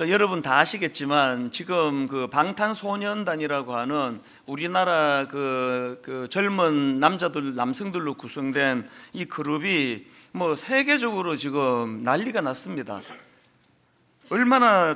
여러분 다 아시겠지만 지금 그 방탄소년단이라고 하는 우리나라 그 젊은 남자들 남성들로 구성된 이 그룹이 뭐 세계적으로 지금 난리가 났습니다. 얼마나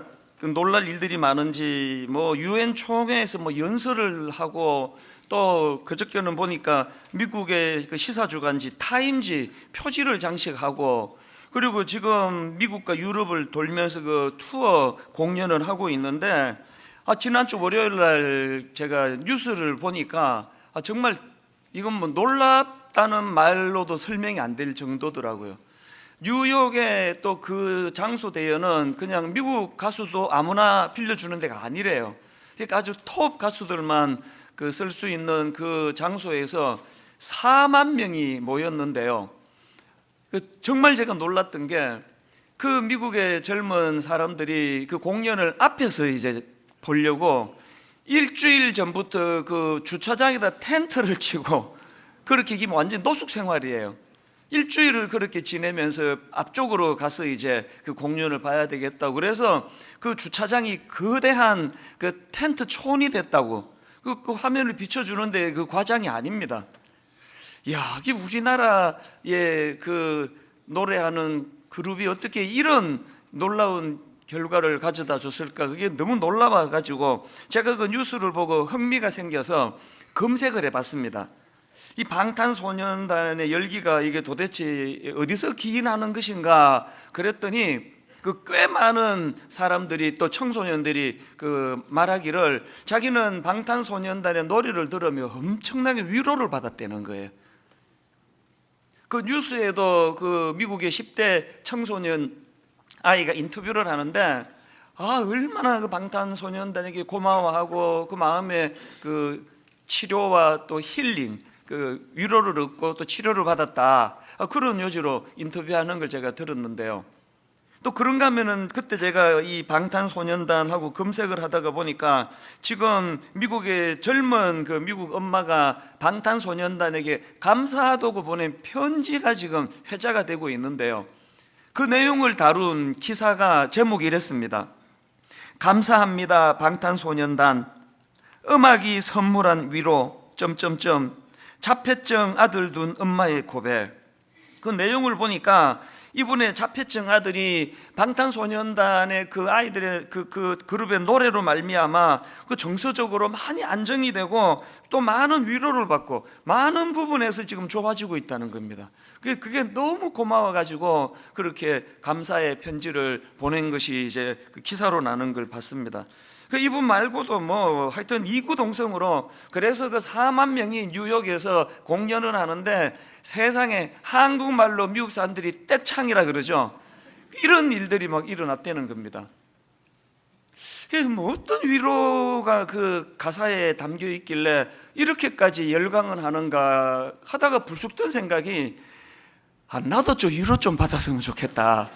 놀랄 일들이 많은지 뭐 유엔 총회에서 뭐 연설을 하고 또 그저께는 보니까 미국의 그 시사주간지 타임지 표지를 장식하고 그리고 지금 미국과 유럽을 돌면서 그 투어 공연을 하고 있는데 지난주 월요일 날 제가 뉴스를 보니까 정말 이건 뭐 놀랍다는 말로도 설명이 안 될 정도더라고요. 뉴욕의 또 그 장소 대여는 그냥 미국 가수도 아무나 빌려주는 데가 아니래요. 그러니까 아주 톱 가수들만 그 쓸 수 있는 그 장소에서 4만 명이 모였는데요. 정말 제가 놀랐던 게 그 미국의 젊은 사람들이 그 공연을 앞에서 이제 보려고 일주일 전부터 그 주차장에다 텐트를 치고 그렇게 이게 완전 노숙 생활이에요. 일주일을 그렇게 지내면서 앞쪽으로 가서 이제 그 공연을 봐야 되겠다고 그래서 그 주차장이 거대한 그 텐트 촌이 됐다고 그 화면을 비춰주는데 그 과장이 아닙니다. 야, 이게 우리나라의 그 노래하는 그룹이 어떻게 이런 놀라운 결과를 가져다 줬을까? 그게 너무 놀라워 가지고 제가 그 뉴스를 보고 흥미가 생겨서 검색을 해봤습니다. 이 방탄소년단의 열기가 이게 도대체 어디서 기인하는 것인가 그랬더니 그 꽤 많은 사람들이 또 청소년들이 그 말하기를 자기는 방탄소년단의 노래를 들으며 엄청나게 위로를 받았다는 거예요. 그 뉴스에도 그 미국의 10대 청소년 아이가 인터뷰를 하는데 얼마나 그 방탄소년단에게 고마워하고 그 마음에 그 치료와 또 힐링 그 위로를 얻고 또 치료를 받았다 그런 요지로 인터뷰하는 걸 제가 들었는데요. 또 그런가 하면은 그때 제가 이 방탄소년단하고 검색을 하다가 보니까 지금 미국의 젊은 그 미국 엄마가 방탄소년단에게 감사하다고 보낸 편지가 지금 회자가 되고 있는데요. 그 내용을 다룬 기사가 제목이 이랬습니다. 감사합니다 방탄소년단, 음악이 선물한 위로 자폐증 아들 둔 엄마의 고백. 그 내용을 보니까 이분의 자폐증 아들이 방탄소년단의 그 아이들의 그 그룹의 노래로 말미암아 그 정서적으로 많이 안정이 되고 또 많은 위로를 받고 많은 부분에서 지금 좋아지고 있다는 겁니다. 그게 너무 고마워가지고 그렇게 감사의 편지를 보낸 것이 이제 그 기사로 나는 걸 봤습니다. 그 이분 말고도 뭐 하여튼 이구동성으로 그래서 그 4만 명이 뉴욕에서 공연을 하는데 세상에 한국말로 미국 사람들이 떼창이라 그러죠. 이런 일들이 막 일어났다는 겁니다. 뭐 어떤 위로가 그 가사에 담겨 있길래 이렇게까지 열광을 하는가 하다가 불쑥 든 생각이 나도 좀 위로 좀 받았으면 좋겠다.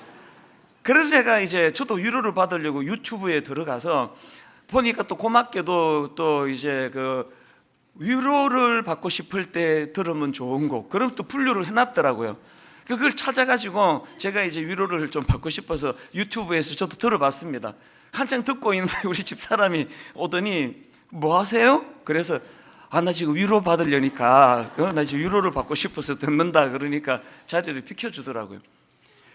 그래서 제가 이제 저도 위로를 받으려고 유튜브에 들어가서 보니까 또 고맙게도 또 이제 그 위로를 받고 싶을 때 들으면 좋은 곡 그럼 또 분류를 해놨더라고요. 그걸 찾아가지고 제가 이제 위로를 좀 받고 싶어서 유튜브에서 저도 들어봤습니다. 한창 듣고 있는데 우리 집사람이 오더니 뭐 하세요? 그래서 나 지금 위로 받으려니까 나 지금 위로를 받고 싶어서 듣는다 그러니까 자리를 비켜주더라고요.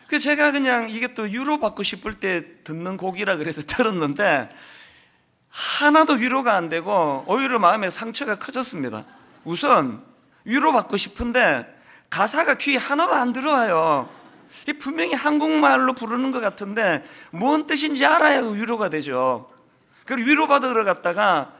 그래서 제가 그냥 이게 또 위로 받고 싶을 때 듣는 곡이라 그래서 들었는데 하나도 위로가 안 되고 오히려 마음에 상처가 커졌습니다. 우선 위로받고 싶은데 가사가 귀에 하나도 안 들어와요. 분명히 한국말로 부르는 것 같은데 뭔 뜻인지 알아야 위로가 되죠. 그리고 위로받으러 갔다가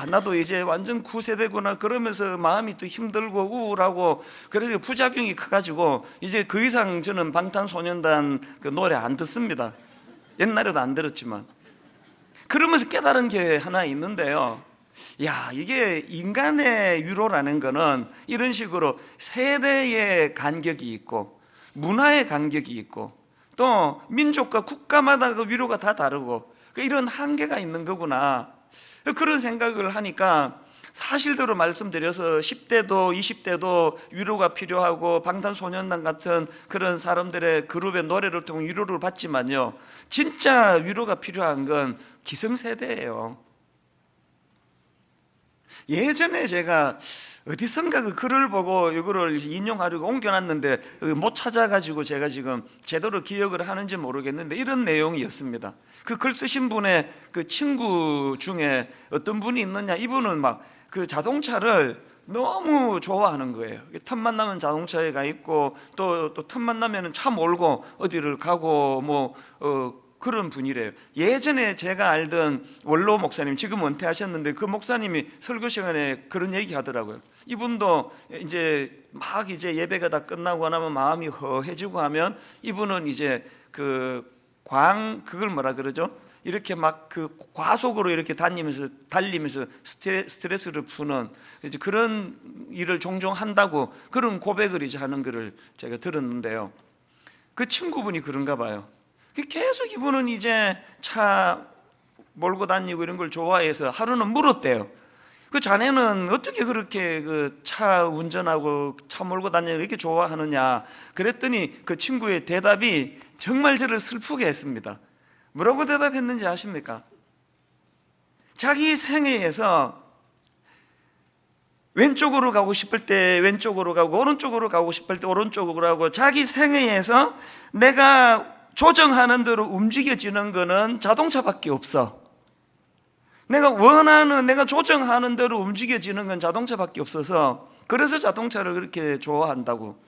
나도 이제 완전 9세대구나 그러면서 마음이 또 힘들고 우울하고 그래서 부작용이 커가지고 이제 그 이상 저는 방탄소년단 그 노래 안 듣습니다. 옛날에도 안 들었지만 그러면서 깨달은 게 하나 있는데요. 이게 인간의 위로라는 거는 이런 식으로 세대의 간격이 있고 문화의 간격이 있고 또 민족과 국가마다 그 위로가 다 다르고 이런 한계가 있는 거구나 그런 생각을 하니까 사실대로 말씀드려서 10대도 20대도 위로가 필요하고 방탄소년단 같은 그런 사람들의 그룹의 노래를 통해 위로를 받지만요, 진짜 위로가 필요한 건 기성세대예요. 예전에 제가 어디선가 그 글을 보고 이거를 인용하려고 옮겨놨는데 못 찾아가지고 제가 지금 제대로 기억을 하는지 모르겠는데 이런 내용이었습니다. 그 글 쓰신 분의 그 친구 중에 어떤 분이 있느냐, 이분은 막 그 자동차를 너무 좋아하는 거예요. 틈만 나면 자동차에 가 있고 또 틈만 나면 차 몰고 어디를 가고 그런 분이래요. 예전에 제가 알던 원로 목사님, 지금 은퇴하셨는데 그 목사님이 설교 시간에 그런 얘기 하더라고요. 이분도 이제 막 이제 예배가 다 끝나고 나면 마음이 허해지고 하면 이분은 이제 그걸 뭐라 그러죠? 이렇게 막 그 과속으로 이렇게 달리면서 스트레스를 푸는 이제 그런 일을 종종 한다고 그런 고백을 이제 하는 거를 제가 들었는데요. 그 친구분이 그런가 봐요. 계속 이분은 이제 차 몰고 다니고 이런 걸 좋아해서 하루는 물었대요. 그 자네는 어떻게 그렇게 그 차 운전하고 차 몰고 다니는 이렇게 좋아하느냐 그랬더니 그 친구의 대답이 정말 저를 슬프게 했습니다. 뭐라고 대답했는지 아십니까? 자기 생애에서 왼쪽으로 가고 싶을 때 왼쪽으로 가고 오른쪽으로 가고 싶을 때 오른쪽으로 가고 자기 생애에서 내가 조정하는 대로 움직여지는 거는 자동차밖에 없어. 내가 조정하는 대로 움직여지는 건 자동차밖에 없어서 그래서 자동차를 그렇게 좋아한다고.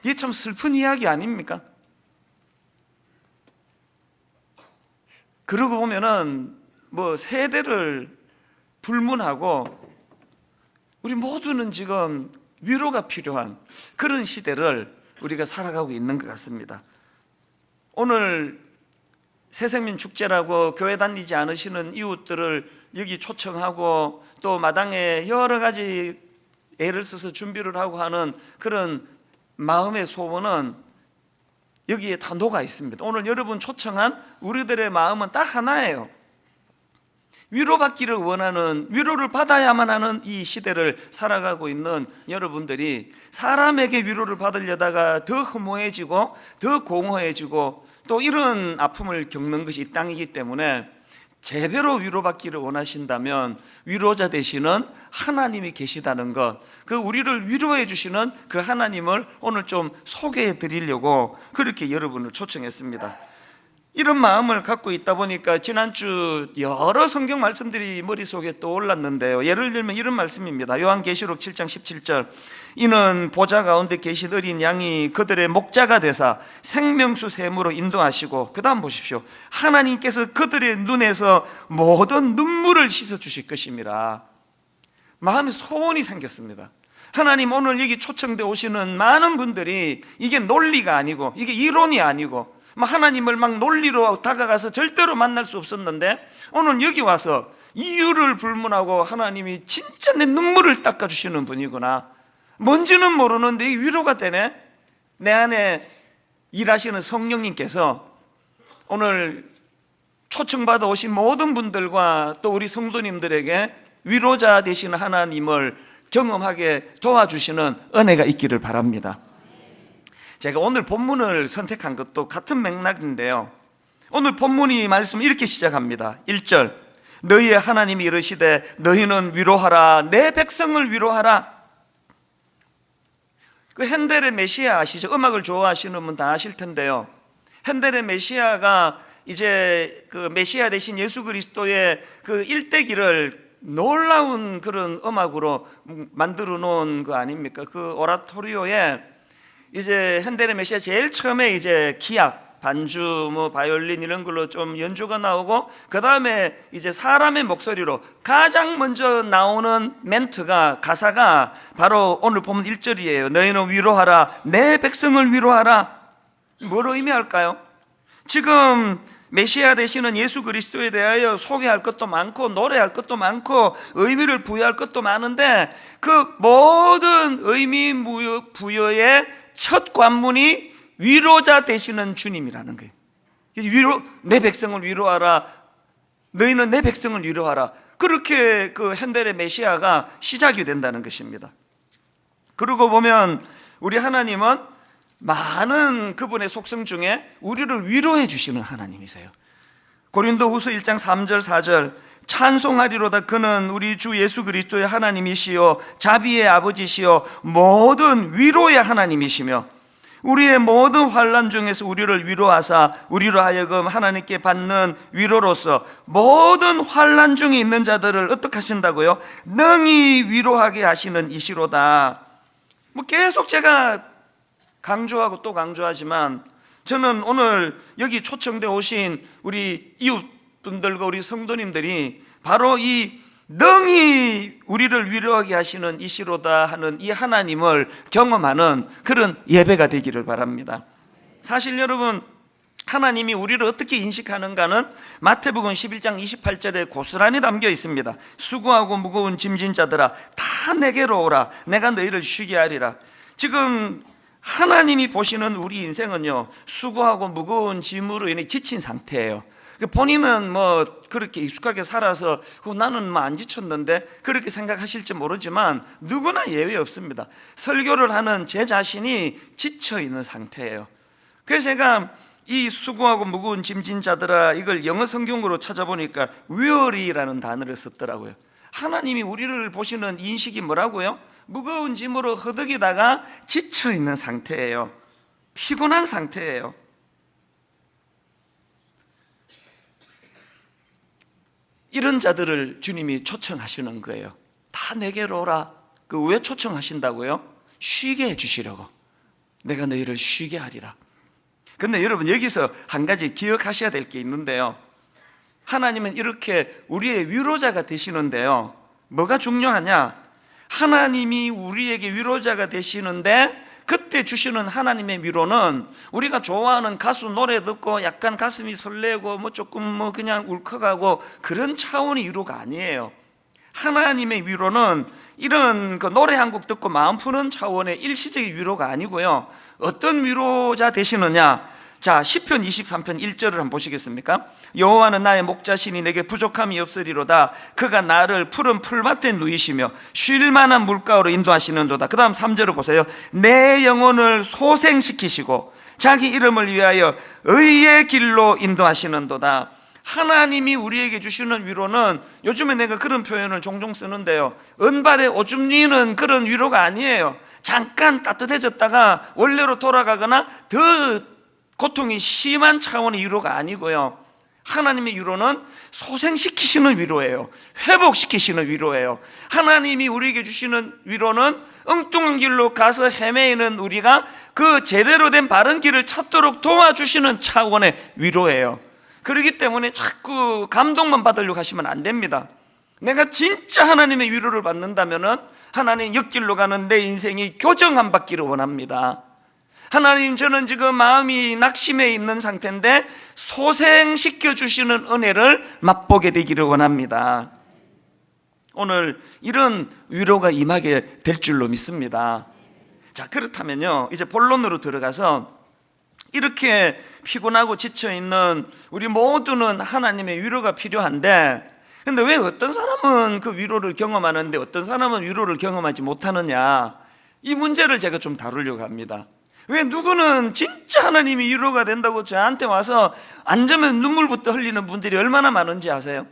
이게 참 슬픈 이야기 아닙니까? 그러고 보면은 세대를 불문하고 우리 모두는 지금 위로가 필요한 그런 시대를 우리가 살아가고 있는 것 같습니다. 오늘 새생민 축제라고 교회 다니지 않으시는 이웃들을 여기 초청하고 또 마당에 여러 가지 애를 써서 준비를 하고 하는 그런 마음의 소원은 여기에 다 녹아 있습니다. 오늘 여러분 초청한 우리들의 마음은 딱 하나예요. 위로받기를 원하는, 위로를 받아야만 하는 이 시대를 살아가고 있는 여러분들이 사람에게 위로를 받으려다가 더 허무해지고 더 공허해지고 또 이런 아픔을 겪는 것이 이 땅이기 때문에 제대로 위로받기를 원하신다면 위로자 되시는 하나님이 계시다는 것, 그 우리를 위로해 주시는 그 하나님을 오늘 좀 소개해 드리려고 그렇게 여러분을 초청했습니다. 이런 마음을 갖고 있다 보니까 지난주 여러 성경 말씀들이 머릿속에 떠올랐는데요. 예를 들면 이런 말씀입니다. 요한계시록 7장 17절, 이는 보좌 가운데 계신 어린 양이 그들의 목자가 되사 생명수 샘으로 인도하시고, 그 다음 보십시오. 하나님께서 그들의 눈에서 모든 눈물을 씻어 주실 것임이라. 마음에 소원이 생겼습니다. 하나님, 오늘 여기 초청되어 오시는 많은 분들이 이게 논리가 아니고 이게 이론이 아니고 하나님을 막 논리로 다가가서 절대로 만날 수 없었는데 오늘 여기 와서 이유를 불문하고 하나님이 진짜 내 눈물을 닦아주시는 분이구나, 뭔지는 모르는데 위로가 되네. 내 안에 일하시는 성령님께서 오늘 초청받아 오신 모든 분들과 또 우리 성도님들에게 위로자 되시는 하나님을 경험하게 도와주시는 은혜가 있기를 바랍니다. 제가 오늘 본문을 선택한 것도 같은 맥락인데요. 오늘 본문이 말씀 이렇게 시작합니다. 1절, 너희의 하나님이 이르시되 너희는 위로하라, 내 백성을 위로하라. 그 핸델의 메시아 아시죠? 음악을 좋아하시는 분 다 아실 텐데요. 핸델의 메시아가 이제 그 메시아 대신 예수 그리스도의 그 일대기를 놀라운 그런 음악으로 만들어 놓은 거 아닙니까? 그 오라토리오에 이제 핸델의 메시아 제일 처음에 이제 기악, 반주, 바이올린 이런 걸로 좀 연주가 나오고 그 다음에 이제 사람의 목소리로 가장 먼저 나오는 멘트가, 가사가 바로 오늘 보면 1절이에요. 너희는 위로하라, 내 백성을 위로하라. 뭐로 의미할까요? 지금 메시아 되시는 예수 그리스도에 대하여 소개할 것도 많고 노래할 것도 많고 의미를 부여할 것도 많은데 그 모든 의미 부여의 첫 관문이 위로자 되시는 주님이라는 거예요. 내 백성을 위로하라, 너희는 내 백성을 위로하라. 그렇게 그 현대의 메시아가 시작이 된다는 것입니다. 그러고 보면 우리 하나님은 많은 그분의 속성 중에 우리를 위로해 주시는 하나님이세요. 고린도후서 1장 3절 4절 찬송하리로다 그는 우리 주 예수 그리스도의 하나님이시요 자비의 아버지시요 모든 위로의 하나님이시며 우리의 모든 환난 중에서 우리를 위로하사 우리로 하여금 하나님께 받는 위로로서 모든 환난 중에 있는 자들을 어떻게 하신다고요? 능히 위로하게 하시는 이시로다. 뭐 계속 제가 강조하고 또 강조하지만 저는 오늘 여기 초청돼 오신 우리 이웃분들과 우리 성도님들이 바로 이 능히 우리를 위로하게 하시는 이시로다 하는 이 하나님을 경험하는 그런 예배가 되기를 바랍니다. 사실 여러분, 하나님이 우리를 어떻게 인식하는가는 마태복음 11장 28절에 고스란히 담겨 있습니다. 수고하고 무거운 짐진 자들아 다 내게로 오라 내가 너희를 쉬게 하리라. 지금 하나님이 보시는 우리 인생은요, 수고하고 무거운 짐으로 인해 지친 상태예요. 본인은 뭐 그렇게 익숙하게 살아서 나는 뭐 안 지쳤는데 그렇게 생각하실지 모르지만 누구나 예외 없습니다. 설교를 하는 제 자신이 지쳐 있는 상태예요. 그래서 제가 이 수고하고 무거운 짐진 자들아 이걸 영어 성경으로 찾아보니까 weary라는 단어를 썼더라고요. 하나님이 우리를 보시는 인식이 뭐라고요? 무거운 짐으로 허덕이다가 지쳐 있는 상태예요. 피곤한 상태예요. 이런 자들을 주님이 초청하시는 거예요. 다 내게로 오라. 왜 초청하신다고요? 쉬게 해주시려고. 내가 너희를 쉬게 하리라. 근데 여러분 여기서 한 가지 기억하셔야 될 게 있는데요, 하나님은 이렇게 우리의 위로자가 되시는데요, 뭐가 중요하냐? 하나님이 우리에게 위로자가 되시는데 그때 주시는 하나님의 위로는 우리가 좋아하는 가수 노래 듣고 약간 가슴이 설레고 뭐 조금 뭐 그냥 울컥하고 그런 차원의 위로가 아니에요. 하나님의 위로는 이런 그 노래 한 곡 듣고 마음 푸는 차원의 일시적인 위로가 아니고요. 어떤 위로자 되시느냐? 자, 시편 23편 1절을 한번 보시겠습니까? 여호와는 나의 목자시니 내게 부족함이 없으리로다. 그가 나를 푸른 풀밭에 누이시며 쉴 만한 물가로 인도하시는도다. 그 다음 3절을 보세요. 내 영혼을 소생시키시고 자기 이름을 위하여 의의 길로 인도하시는도다. 하나님이 우리에게 주시는 위로는, 요즘에 내가 그런 표현을 종종 쓰는데요, 은발에 오줌 누이는 그런 위로가 아니에요. 잠깐 따뜻해졌다가 원래로 돌아가거나 더 고통이 심한 차원의 위로가 아니고요, 하나님의 위로는 소생시키시는 위로예요. 회복시키시는 위로예요. 하나님이 우리에게 주시는 위로는 엉뚱한 길로 가서 헤매이는 우리가 그 제대로 된 바른 길을 찾도록 도와주시는 차원의 위로예요. 그렇기 때문에 자꾸 감동만 받으려고 하시면 안 됩니다. 내가 진짜 하나님의 위로를 받는다면 하나님 옆길로 가는 내 인생이 교정함 받기를 원합니다. 하나님, 저는 지금 마음이 낙심해 있는 상태인데 소생시켜 주시는 은혜를 맛보게 되기를 원합니다. 오늘 이런 위로가 임하게 될 줄로 믿습니다. 자, 그렇다면요, 이제 본론으로 들어가서 이렇게 피곤하고 지쳐있는 우리 모두는 하나님의 위로가 필요한데, 근데 왜 어떤 사람은 그 위로를 경험하는데 어떤 사람은 위로를 경험하지 못하느냐, 이 문제를 제가 좀 다루려고 합니다. 왜 누구는 진짜 하나님이 위로가 된다고 저한테 와서 앉으면 눈물부터 흘리는 분들이 얼마나 많은지 아세요?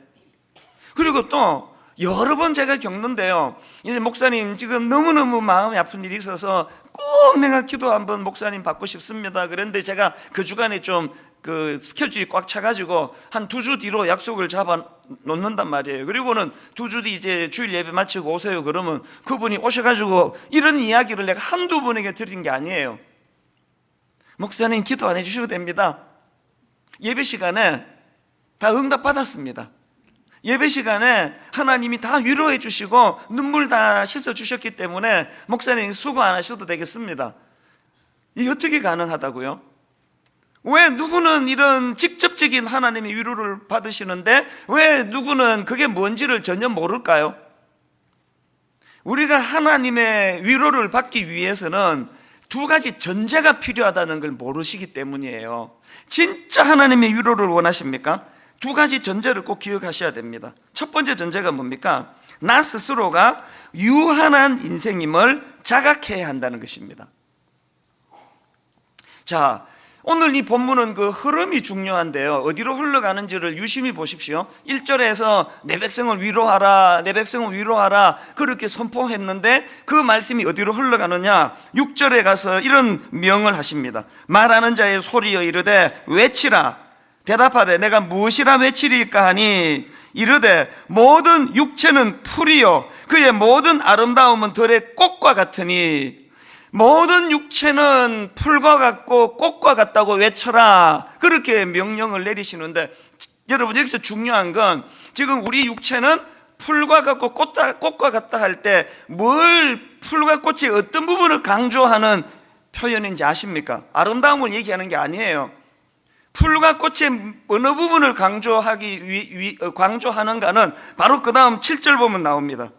그리고 또 여러 번 제가 겪는데요, 이제 목사님 지금 너무너무 마음이 아픈 일이 있어서 꼭 내가 기도 한번 목사님 받고 싶습니다. 그런데 제가 그 주간에 좀 그 스케줄이 꽉 차가지고 한 2주 뒤로 약속을 잡아 놓는단 말이에요. 그리고는 2주 뒤 이제 주일 예배 마치고 오세요. 그러면 그분이 오셔가지고 이런 이야기를 내가 한두 분에게 드린 게 아니에요. 목사님 기도 안 해주셔도 됩니다. 예배 시간에 다 응답 받았습니다. 예배 시간에 하나님이 다 위로해 주시고 눈물 다 씻어 주셨기 때문에 목사님 수고 안 하셔도 되겠습니다. 이게 어떻게 가능하다고요? 왜 누구는 이런 직접적인 하나님의 위로를 받으시는데 왜 누구는 그게 뭔지를 전혀 모를까요? 우리가 하나님의 위로를 받기 위해서는 두 가지 전제가 필요하다는 걸 모르시기 때문이에요. 진짜 하나님의 위로를 원하십니까? 두 가지 전제를 꼭 기억하셔야 됩니다. 첫 번째 전제가 뭡니까? 나 스스로가 유한한 인생임을 자각해야 한다는 것입니다. 자, 오늘 이 본문은 그 흐름이 중요한데요, 어디로 흘러가는지를 유심히 보십시오. 1절에서 내 백성을 위로하라, 내 백성을 위로하라 그렇게 선포했는데 그 말씀이 어디로 흘러가느냐? 6절에 가서 이런 명을 하십니다. 말하는 자의 소리여 이르되 외치라. 대답하되 내가 무엇이라 외치리까 하니 이르되 모든 육체는 풀이요 그의 모든 아름다움은 들의 꽃과 같으니, 모든 육체는 풀과 같고 꽃과 같다고 외쳐라, 그렇게 명령을 내리시는데, 여러분 여기서 중요한 건 지금 우리 육체는 풀과 같고 꽃과 같다 할 때 뭘, 풀과 꽃의 어떤 부분을 강조하는 표현인지 아십니까? 아름다움을 얘기하는 게 아니에요. 풀과 꽃의 어느 부분을 강조하는가는 바로 그 다음 7절 보면 나옵니다.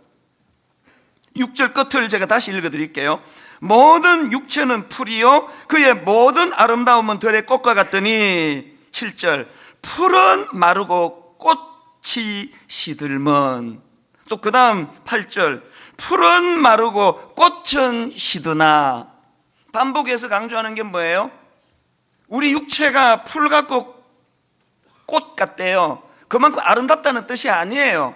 6절 끝을 제가 다시 읽어드릴게요. 모든 육체는 풀이요 그의 모든 아름다움은 들의 꽃과 같더니, 7절 풀은 마르고 꽃이 시들면, 또 그 다음 8절 풀은 마르고 꽃은 시드나. 반복해서 강조하는 게 뭐예요? 우리 육체가 풀 같고 꽃 같대요. 그만큼 아름답다는 뜻이 아니에요.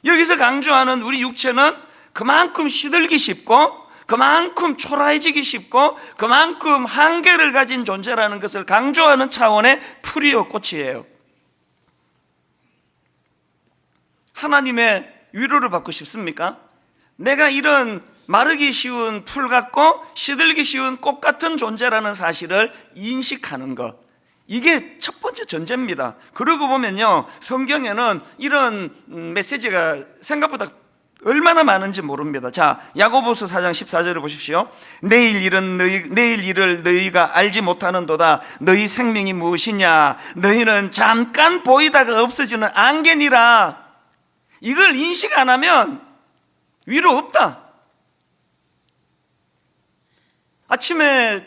여기서 강조하는 우리 육체는 그만큼 시들기 쉽고 그만큼 초라해지기 쉽고 그만큼 한계를 가진 존재라는 것을 강조하는 차원의 풀이요 꽃이에요. 하나님의 위로를 받고 싶습니까? 내가 이런 마르기 쉬운 풀 같고 시들기 쉬운 꽃 같은 존재라는 사실을 인식하는 것, 이게 첫 번째 전제입니다. 그러고 보면요, 성경에는 이런 메시지가 생각보다 얼마나 많은지 모릅니다. 자, 야고보서 4장 14절을 보십시오. 내일 일을 너희가 알지 못하는도다. 너희 생명이 무엇이냐? 너희는 잠깐 보이다가 없어지는 안개니라. 이걸 인식 안 하면 위로 없다. 아침에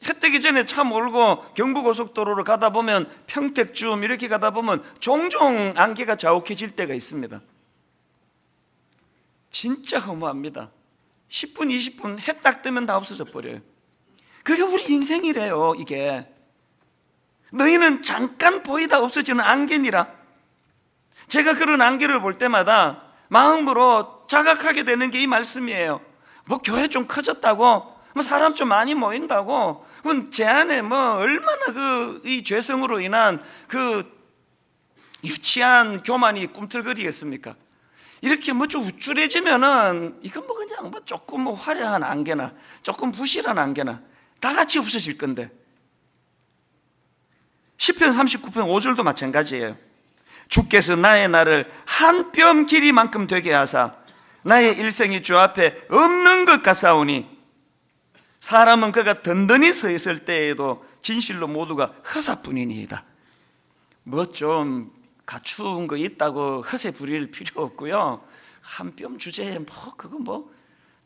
해 뜨기 전에 차 몰고 경부고속도로를 가다 보면 평택쯤 이렇게 가다 보면 종종 안개가 자욱해질 때가 있습니다. 진짜 허무합니다. 10분 20분 해 딱 뜨면 다 없어져 버려요. 그게 우리 인생이래요. 이게 너희는 잠깐 보이다 없어지는 안개니라. 제가 그런 안개를 볼 때마다 마음으로 자각하게 되는 게 이 말씀이에요. 뭐 교회 좀 커졌다고, 뭐 사람 좀 많이 모인다고, 그건 제 안에 뭐 얼마나 이 죄성으로 인한 유치한 교만이 꿈틀거리겠습니까? 이렇게 뭐 좀 우쭐해지면은 이건 뭐 그냥 뭐 조금 뭐 화려한 안개나 조금 부실한 안개나 다 같이 없어질 건데. 시편 39편 5절도 마찬가지예요. 주께서 나의 날을 한 뼘 길이만큼 되게 하사 나의 일생이 주 앞에 없는 것 같사오니, 사람은 그가 든든히 서 있을 때에도 진실로 모두가 허사뿐이니이다. 뭐 좀 갖춘 거 있다고 허세 부릴 필요 없고요. 한 뼘 주제에 뭐 그거 뭐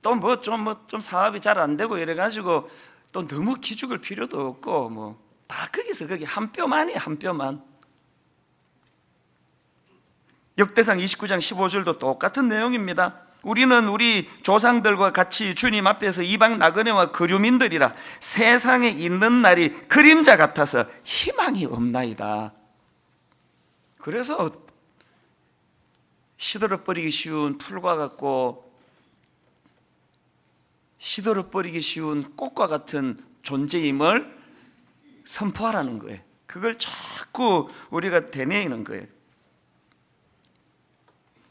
또 뭐 좀 사업이 잘 안 되고 이래가지고 또 너무 기죽을 필요도 없고 뭐 다 거기서 거기 한 뼘 안이에요. 한 뼘. 역대상 29장 15절도 똑같은 내용입니다. 우리는 우리 조상들과 같이 주님 앞에서 이방 나그네와 거류민들이라 세상에 있는 날이 그림자 같아서 희망이 없나이다. 그래서 시들어버리기 쉬운 풀과 같고 시들어버리기 쉬운 꽃과 같은 존재임을 선포하라는 거예요. 그걸 자꾸 우리가 되뇌이는 거예요.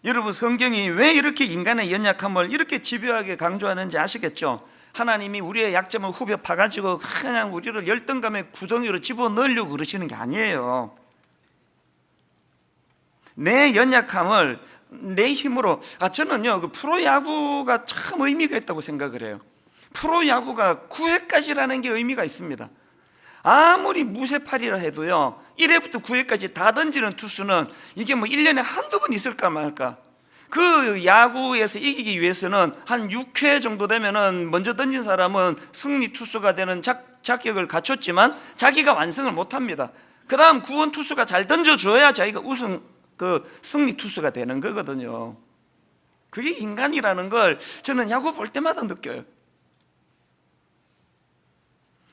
여러분, 성경이 왜 이렇게 인간의 연약함을 이렇게 집요하게 강조하는지 아시겠죠? 하나님이 우리의 약점을 후벼 파가지고 그냥 우리를 열등감의 구덩이로 집어넣으려고 그러시는 게 아니에요. 내 연약함을 내 힘으로, 저는요 그 프로야구가 참 의미가 있다고 생각을 해요. 프로야구가 9회까지라는 게 의미가 있습니다. 아무리 무쇠팔이라 해도요 1회부터 9회까지 다 던지는 투수는 이게 뭐 1년에 한두 번 있을까 말까. 그 야구에서 이기기 위해서는 한 6회 정도 되면은 먼저 던진 사람은 승리 투수가 되는 자격을 갖췄지만 자기가 완성을 못합니다. 그 다음 구원 투수가 잘 던져줘야 자기가 우승 승리 투수가 되는 거거든요. 그게 인간이라는 걸 저는 야구 볼 때마다 느껴요.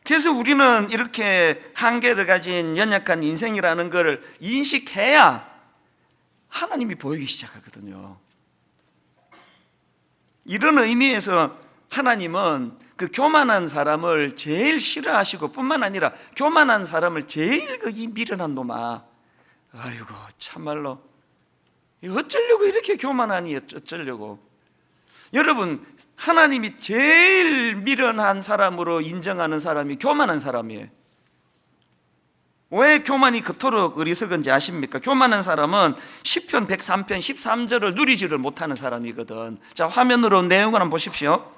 그래서 우리는 이렇게 한계를 가진 연약한 인생이라는 걸 인식해야 하나님이 보이기 시작하거든요. 이런 의미에서 하나님은 그 교만한 사람을 제일 싫어하시고 뿐만 아니라 교만한 사람을 제일 거기 미련한 놈아, 아이고 참말로 어쩌려고 이렇게 교만하니, 어쩌려고. 여러분, 하나님이 제일 미련한 사람으로 인정하는 사람이 교만한 사람이에요. 왜 교만이 그토록 어리석은지 아십니까? 교만한 사람은 시편 103편 13절을 누리지를 못하는 사람이거든. 자, 화면으로 내용을 한번 보십시오.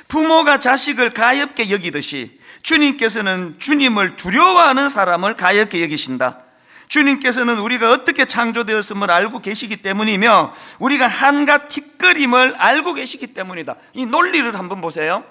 부모가 자식을 가엾게 여기듯이 주님께서는 주님을 두려워하는 사람을 가엾게 여기신다. 주님께서는 우리가 어떻게 창조되었음을 알고 계시기 때문이며 우리가 한갓 티끌임을 알고 계시기 때문이다. 이 논리를 한번 보세요.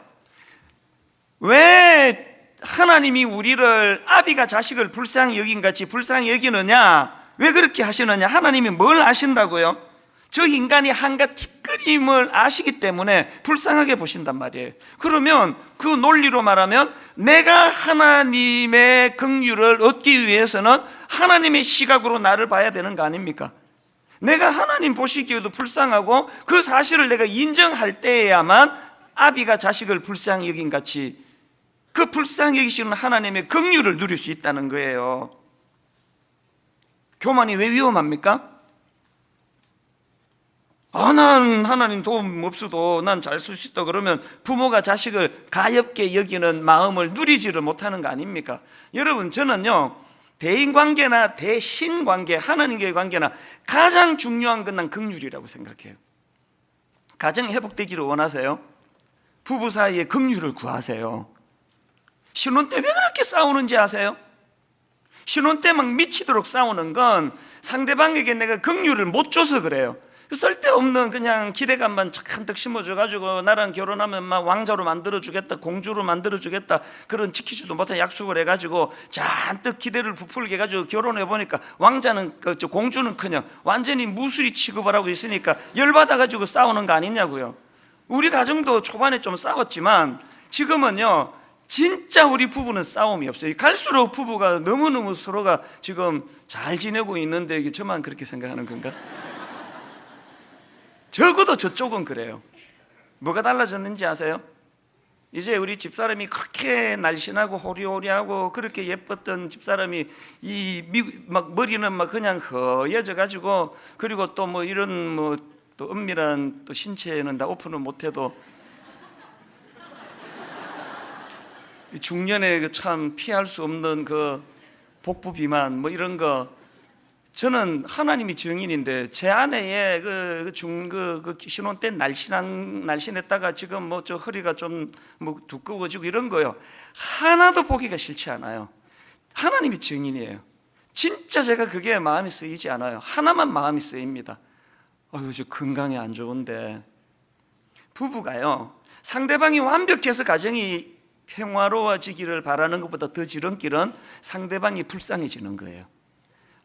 왜 하나님이 우리를 아비가 자식을 불쌍히 여긴 같이 불쌍히 여기느냐? 왜 그렇게 하시느냐? 하나님이 뭘 아신다고요? 저 인간이 한갓 티끌임을 아시기 때문에 불쌍하게 보신단 말이에요. 그러면 그 논리로 말하면 내가 하나님의 긍휼을 얻기 위해서는 하나님의 시각으로 나를 봐야 되는 거 아닙니까? 내가 하나님 보시기에도 불쌍하고 그 사실을 내가 인정할 때에야만 아비가 자식을 불쌍히 여긴 같이 그 불쌍히 여기시는 하나님의 긍휼을 누릴 수 있다는 거예요. 교만이 왜 위험합니까? 난 하나님 도움 없어도 난 잘 쓸 수 있다 그러면 부모가 자식을 가엾게 여기는 마음을 누리지를 못하는 거 아닙니까? 여러분, 저는요 대인관계나 대신관계, 하나님과의 관계나 가장 중요한 건 난 긍휼이라고 생각해요. 가정이 회복되기를 원하세요? 부부 사이에 긍휼을 구하세요. 신혼 때 왜 그렇게 싸우는지 아세요? 신혼 때 막 미치도록 싸우는 건 상대방에게 내가 긍휼을 못 줘서 그래요. 쓸데없는 그냥 기대감만 잔뜩 심어줘가지고 나랑 결혼하면 막 왕자로 만들어주겠다, 공주로 만들어주겠다, 그런 지키지도 못한 약속을 해가지고 잔뜩 기대를 부풀게 해가지고 결혼해보니까 왕자는 공주는커녕 완전히 무수리 취급을 하고 있으니까 열받아가지고 싸우는 거 아니냐고요. 우리 가정도 초반에 좀 싸웠지만 지금은요 진짜 우리 부부는 싸움이 없어요. 갈수록 부부가 너무너무 서로가 지금 잘 지내고 있는데 이게 저만 그렇게 생각하는 건가? 적어도 저쪽은 그래요. 뭐가 달라졌는지 아세요? 이제 우리 집사람이 그렇게 날씬하고 호리호리하고 그렇게 예뻤던 집사람이 막 머리는 막 그냥 허해져 가지고, 그리고 또 뭐 이런 뭐 또 은밀한 또 신체는 다 오픈을 못해도 중년에 그 참 피할 수 없는 그 복부 비만 뭐 이런 거, 저는 하나님이 증인인데 제 아내의 그 신혼 때 날씬했다가 지금 뭐 저 허리가 좀 뭐 두꺼워지고 이런 거요, 하나도 보기가 싫지 않아요. 하나님이 증인이에요. 진짜 제가 그게 마음이 쓰이지 않아요. 하나만 마음이 쓰입니다. 저 건강이 안 좋은데. 부부가요 상대방이 완벽해서 가정이 평화로워지기를 바라는 것보다 더 지름길은 상대방이 불쌍해지는 거예요.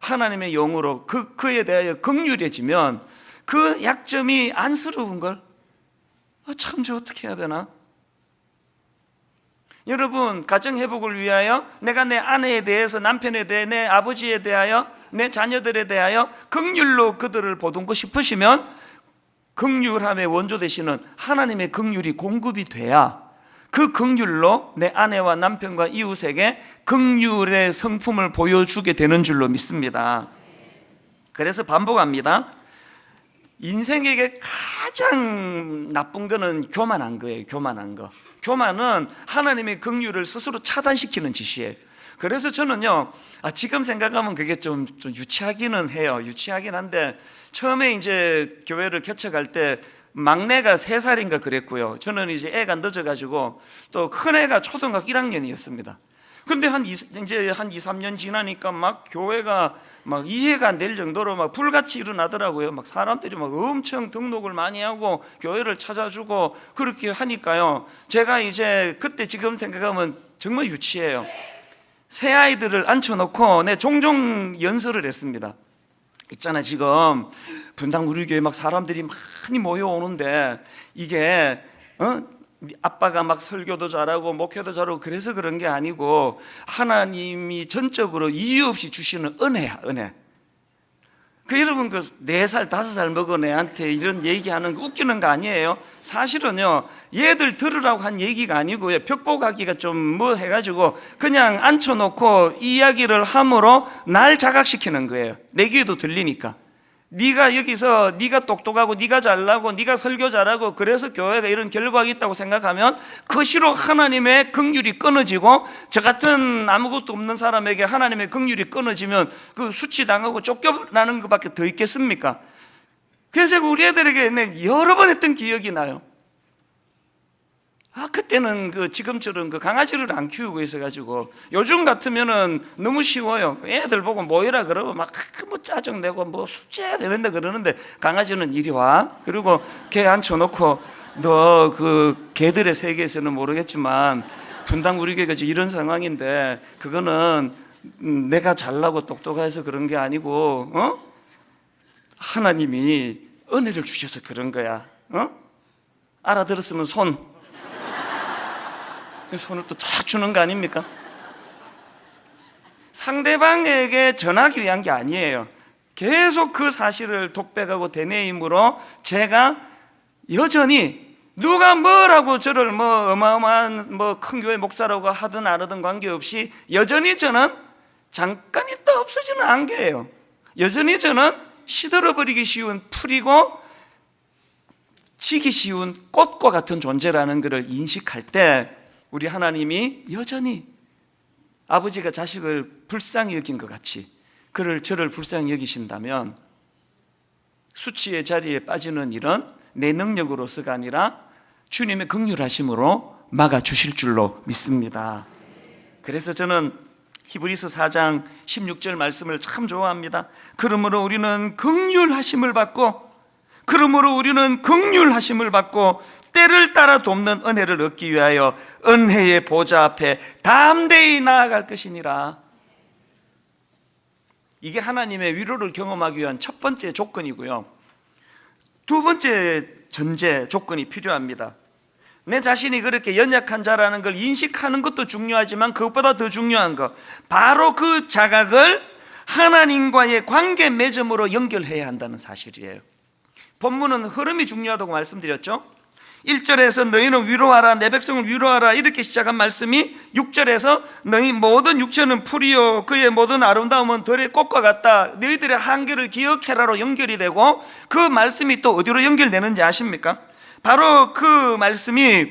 하나님의 영으로 그에 대하여 긍휼해지면 그 약점이 안쓰러운 걸 참 저 어떻게 해야 되나? 여러분, 가정 회복을 위하여 내가 내 아내에 대해서, 남편에 대해, 내 아버지에 대하여, 내 자녀들에 대하여 긍휼로 그들을 보듬고 싶으시면 긍휼함의 원조 되시는 하나님의 긍휼이 공급이 돼야 그 긍휼로 내 아내와 남편과 이웃에게 긍휼의 성품을 보여주게 되는 줄로 믿습니다. 그래서 반복합니다. 인생에게 가장 나쁜 거는 교만한 거예요. 교만한 거. 교만은 하나님의 긍휼을 스스로 차단시키는 짓이에요. 그래서 저는요 지금 생각하면 그게 좀 유치하기는 해요. 유치하긴 한데, 처음에 이제 교회를 개척할 때 막내가 3살인가 그랬고요. 저는 이제 애가 늦어가지고 또 큰애가 초등학교 1학년이었습니다. 근데 이제 한 2, 3년 지나니까 막 교회가 막 이해가 안 될 정도로 막 불같이 일어나더라고요. 막 사람들이 막 엄청 등록을 많이 하고 교회를 찾아주고 그렇게 하니까요. 제가 이제 그때 지금 생각하면 정말 유치해요. 새 아이들을 앉혀놓고 내 종종 연설을 했습니다. 있잖아, 지금 분당 우리 교회 막 사람들이 많이 모여오는데 이게 아빠가 막 설교도 잘하고 목회도 잘하고 그래서 그런 게 아니고 하나님이 전적으로 이유 없이 주시는 은혜야, 은혜. 여러분 4살, 5살 먹은 애한테 이런 얘기하는 거 웃기는 거 아니에요? 사실은요, 얘들 들으라고 한 얘기가 아니고요, 벽보가기가 좀 뭐 해가지고 그냥 앉혀놓고 이야기를 함으로 날 자각시키는 거예요. 내 귀에도 들리니까. 네가 여기서 네가 똑똑하고 네가 잘나고 네가 설교 잘하고 그래서 교회가 이런 결과가 있다고 생각하면 그 시로 하나님의 긍휼이 끊어지고, 저 같은 아무것도 없는 사람에게 하나님의 긍휼이 끊어지면 그 수치당하고 쫓겨나는 것밖에 더 있겠습니까? 그래서 우리 애들에게 여러 번 했던 기억이 나요. 그때는 지금처럼 강아지를 안 키우고 있어가지고, 요즘 같으면은 너무 쉬워요. 애들 보고 모이라 그러고 막 짜증내고 뭐 숙제해야 되는데 그러는데, 강아지는 이리 와. 그리고 개 앉혀놓고 너 개들의 세계에서는 모르겠지만 분당 우리 교회가 이런 상황인데, 그거는 내가 잘나고 똑똑해서 그런 게 아니고 하나님이 은혜를 주셔서 그런 거야. 알아들었으면 손을 또 쫙 주는 거 아닙니까? 상대방에게 전하기 위한 게 아니에요. 계속 그 사실을 독백하고 되뇌임으로 제가 여전히 누가 뭐라고 저를 어마어마한 큰 교회 목사라고 하든 안 하든 관계없이 여전히 저는 잠깐 있다 없어지는 안개예요. 여전히 저는 시들어버리기 쉬운 풀이고 지기 쉬운 꽃과 같은 존재라는 것을 인식할 때, 우리 하나님이 여전히 아버지가 자식을 불쌍히 여긴 것 같이 저를 불쌍히 여기신다면, 수치의 자리에 빠지는 일은 내 능력으로서가 아니라 주님의 긍휼하심으로 막아주실 줄로 믿습니다. 그래서 저는 히브리서 4장 16절 말씀을 참 좋아합니다. 그러므로 우리는 긍휼하심을 받고 때를 따라 돕는 은혜를 얻기 위하여 은혜의 보좌 앞에 담대히 나아갈 것이니라. 이게 하나님의 위로를 경험하기 위한 첫 번째 조건이고요, 두 번째 전제 조건이 필요합니다. 내 자신이 그렇게 연약한 자라는 걸 인식하는 것도 중요하지만 그것보다 더 중요한 것, 바로 그 자각을 하나님과의 관계 맺음으로 연결해야 한다는 사실이에요. 본문은 흐름이 중요하다고 말씀드렸죠. 1절에서 너희는 위로하라, 내 백성을 위로하라 이렇게 시작한 말씀이 6절에서 너희 모든 육체는 풀이요 그의 모든 아름다움은 들의 꽃과 같다, 너희들의 한계를 기억해라로 연결이 되고, 그 말씀이 또 어디로 연결되는지 아십니까? 바로 그 말씀이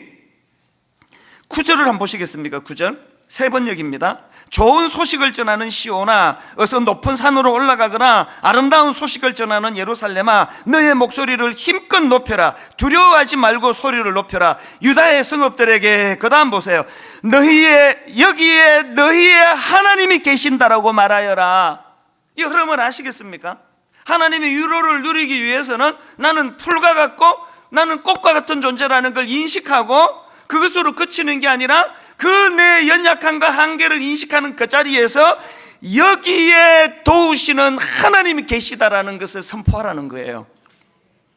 9절을 한번 보시겠습니까? 9절 세 번역입니다. 좋은 소식을 전하는 시온아, 어서 높은 산으로 올라가거나 아름다운 소식을 전하는 예루살렘아, 너의 목소리를 힘껏 높여라. 두려워하지 말고 소리를 높여라. 유다의 성읍들에게, 그 다음 보세요, 여기에 너희의 하나님이 계신다라고 말하여라. 이 흐름을 아시겠습니까? 하나님의 위로를 누리기 위해서는 나는 풀과 같고 나는 꽃과 같은 존재라는 걸 인식하고 그것으로 그치는 게 아니라 그 내 연약함과 한계를 인식하는 그 자리에서 여기에 도우시는 하나님이 계시다라는 것을 선포하라는 거예요.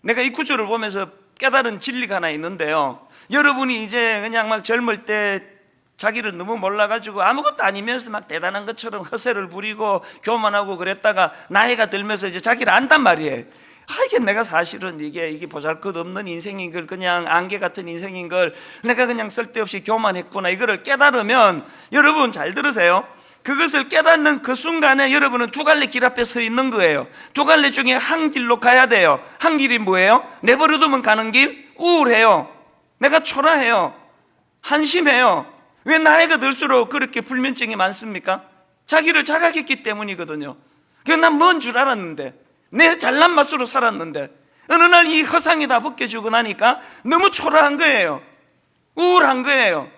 내가 이 구절을 보면서 깨달은 진리가 하나 있는데요, 여러분이 이제 그냥 막 젊을 때 자기를 너무 몰라가지고 아무것도 아니면서 막 대단한 것처럼 허세를 부리고 교만하고 그랬다가 나이가 들면서 이제 자기를 안단 말이에요. 이게 내가 사실은 이게 보잘것없는 인생인 걸, 그냥 안개 같은 인생인 걸 내가 그냥 쓸데없이 교만했구나, 이거를 깨달으면, 여러분 잘 들으세요, 그것을 깨닫는 그 순간에 여러분은 두 갈래 길 앞에 서 있는 거예요. 두 갈래 중에 한 길로 가야 돼요. 한 길이 뭐예요? 내버려두면 가는 길? 우울해요. 내가 초라해요. 한심해요. 왜 나이가 들수록 그렇게 불면증이 많습니까? 자기를 자각했기 때문이거든요. 그래서 난 뭔 줄 알았는데, 내 잘난 맛으로 살았는데 어느 날 이 허상이 다 벗겨지고 나니까 너무 초라한 거예요. 우울한 거예요.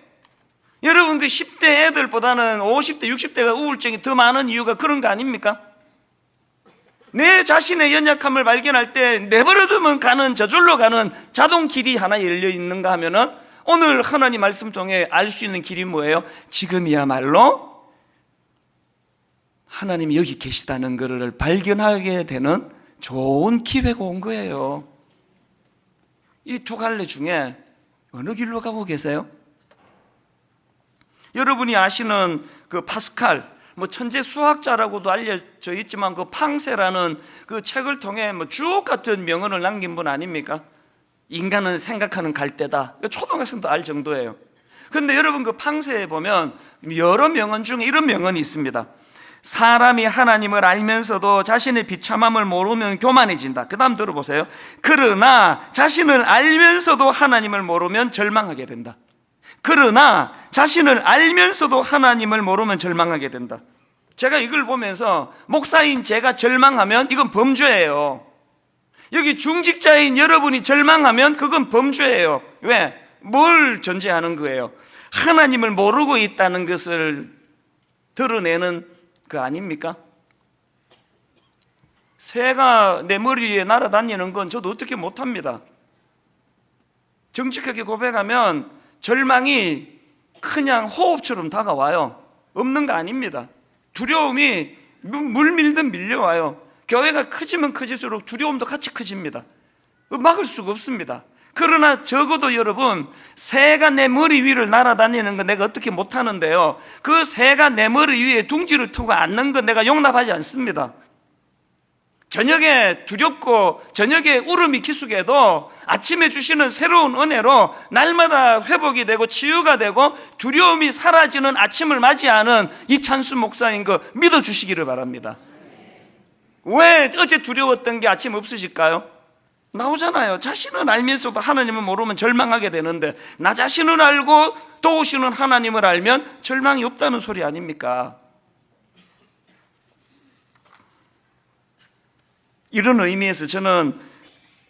여러분 10대 애들보다는 50대 60대가 우울증이 더 많은 이유가 그런 거 아닙니까? 내 자신의 연약함을 발견할 때 내버려두면 가는, 저절로 가는 자동길이 하나 열려 있는가 하면은, 오늘 하나님 말씀 통해 알 수 있는 길이 뭐예요? 지금이야말로 하나님이 여기 계시다는 것을 발견하게 되는 좋은 기회가 온 거예요. 이 두 갈래 중에 어느 길로 가고 계세요? 여러분이 아시는 그 파스칼, 천재 수학자라고도 알려져 있지만 그 팡세라는 그 책을 통해 주옥 같은 명언을 남긴 분 아닙니까? 인간은 생각하는 갈대다. 초등학생도 알 정도예요. 그런데 여러분 그 팡세에 보면 여러 명언 중에 이런 명언이 있습니다. 사람이 하나님을 알면서도 자신의 비참함을 모르면 교만해진다. 그 다음 들어보세요. 그러나 자신을 알면서도 하나님을 모르면 절망하게 된다. 그러나 자신을 알면서도 하나님을 모르면 절망하게 된다. 제가 이걸 보면서 목사인 제가 절망하면 이건 범죄예요. 여기 중직자인 여러분이 절망하면 그건 범죄예요. 왜? 뭘 전제하는 거예요? 하나님을 모르고 있다는 것을 드러내는 그 아닙니까? 새가 내 머리 위에 날아다니는 건 저도 어떻게 못합니다. 정직하게 고백하면 절망이 그냥 호흡처럼 다가와요. 없는 거 아닙니다. 두려움이 물 밀듯 밀려와요. 교회가 커지면 커질수록 두려움도 같이 커집니다. 막을 수가 없습니다. 그러나 적어도 여러분, 새가 내 머리 위를 날아다니는 거 내가 어떻게 못하는데요, 그 새가 내 머리 위에 둥지를 트고 앉는 거 내가 용납하지 않습니다. 저녁에 두렵고 저녁에 울음이 기숙해도 아침에 주시는 새로운 은혜로 날마다 회복이 되고 치유가 되고 두려움이 사라지는 아침을 맞이하는 이찬수 목사인 거 믿어주시기를 바랍니다. 왜 어제 두려웠던 게 아침 없으실까요? 나오잖아요. 자신을 알면서도 하나님을 모르면 절망하게 되는데 나 자신을 알고 도우시는 하나님을 알면 절망이 없다는 소리 아닙니까? 이런 의미에서 저는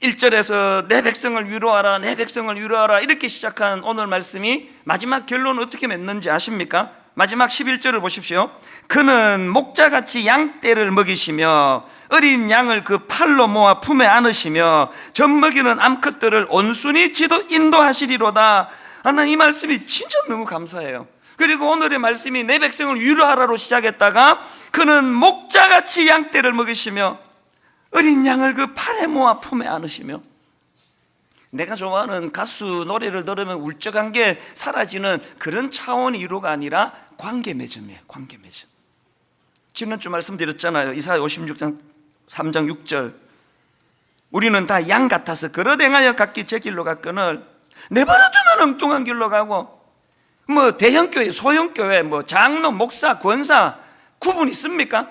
1절에서 내 백성을 위로하라, 내 백성을 위로하라 이렇게 시작한 오늘 말씀이 마지막 결론은 어떻게 맺는지 아십니까? 마지막 11절을 보십시오. 그는 목자같이 양떼를 먹이시며 어린 양을 그 팔로 모아 품에 안으시며 젖먹이는 암컷들을 온순히 인도하시리로다. 나는 이 말씀이 진짜 너무 감사해요. 그리고 오늘의 말씀이 내 백성을 위로하라로 시작했다가 그는 목자같이 양떼를 먹이시며 어린 양을 그 팔에 모아 품에 안으시며, 내가 좋아하는 가수 노래를 들으면 울적한 게 사라지는 그런 차원의 위로가 아니라 관계 맺음이에요. 관계 맺음. 지난주 말씀드렸잖아요. 이사야 56장 3장 6절. 우리는 다 양 같아서 걸어 행하여 각기 제 길로 갔거늘 내버려두면 엉뚱한 길로 가고, 대형교회, 소형교회, 장로, 목사, 권사 구분 있습니까?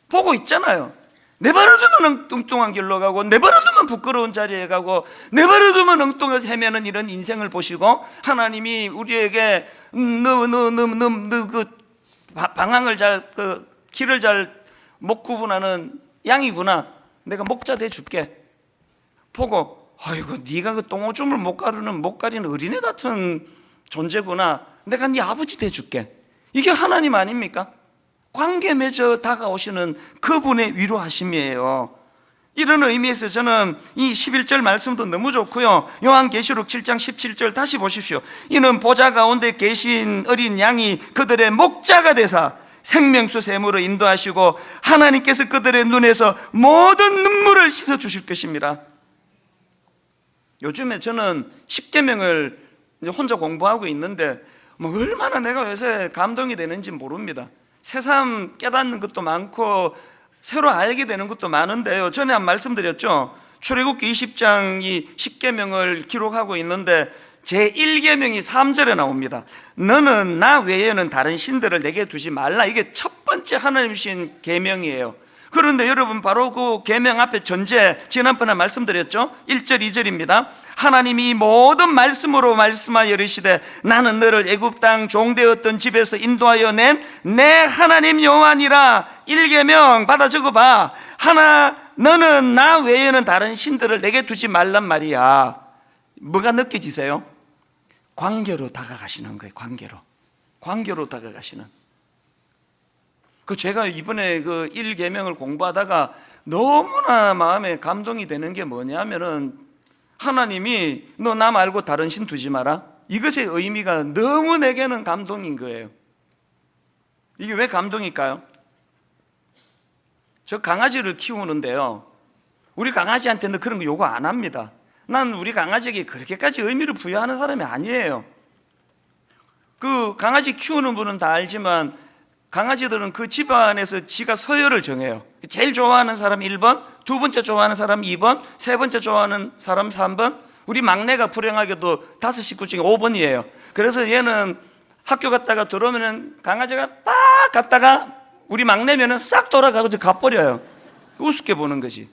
보고 있잖아요. 내버려두면 엉뚱한 길로 가고, 내버려두면 부끄러운 자리에 가고, 내버려두면 엉뚱해서 헤매는 이런 인생을 보시고 하나님이 우리에게 그 방향을 길을 잘 못 구분하는 양이구나, 내가 목자 돼 줄게. 보고 아이고 네가 그 똥오줌을 못 가리는 어린애 같은 존재구나, 내가 네 아버지 돼 줄게. 이게 하나님 아닙니까? 관계 맺어 다가오시는 그분의 위로하심이에요. 이런 의미에서 저는 이 11절 말씀도 너무 좋고요. 요한계시록 7장 17절 다시 보십시오. 이는 보좌 가운데 계신 어린 양이 그들의 목자가 되사 생명수 샘으로 인도하시고 하나님께서 그들의 눈에서 모든 눈물을 씻어 주실 것입니다. 요즘에 저는 십계명을 혼자 공부하고 있는데 얼마나 내가 요새 감동이 되는지 모릅니다. 새삼 깨닫는 것도 많고 새로 알게 되는 것도 많은데요. 전에 한 말씀드렸죠. 출애굽기 20장 이 십계명을 기록하고 있는데 제1계명이 3절에 나옵니다. 너는 나 외에는 다른 신들을 내게 두지 말라. 이게 첫 번째 하나님 주신 계명이에요. 그런데 여러분 바로 그 계명 앞에 전제, 지난번에 말씀드렸죠. 1절 2절입니다. 하나님이 모든 말씀으로 말씀하여 이르시되 나는 너를 애굽 땅 종되었던 집에서 인도하여 낸 내 하나님 여호와니라. 1계명 받아 적어봐. 너는 나 외에는 다른 신들을 내게 두지 말란 말이야. 뭐가 느껴지세요? 관계로 다가가시는 거예요. 관계로 다가가시는. 제가 이번에 그 1계명을 공부하다가 너무나 마음에 감동이 되는 게 뭐냐면은 하나님이 너 나 말고 다른 신 두지 마라. 이것의 의미가 너무 내게는 감동인 거예요. 이게 왜 감동일까요? 저 강아지를 키우는데요, 우리 강아지한테는 그런 거 요구 안 합니다. 난 우리 강아지에게 그렇게까지 의미를 부여하는 사람이 아니에요. 그 강아지 키우는 분은 다 알지만 강아지들은 그 집안에서 지가 서열을 정해요. 제일 좋아하는 사람 1번, 두 번째 좋아하는 사람 2번, 세 번째 좋아하는 사람 3번. 우리 막내가 불행하게도 5식구 중에 5번이에요. 그래서 얘는 학교 갔다가 들어오면은 강아지가 딱 갔다가 우리 막내면은 싹 돌아가고 가버려요. 우습게 보는 거지.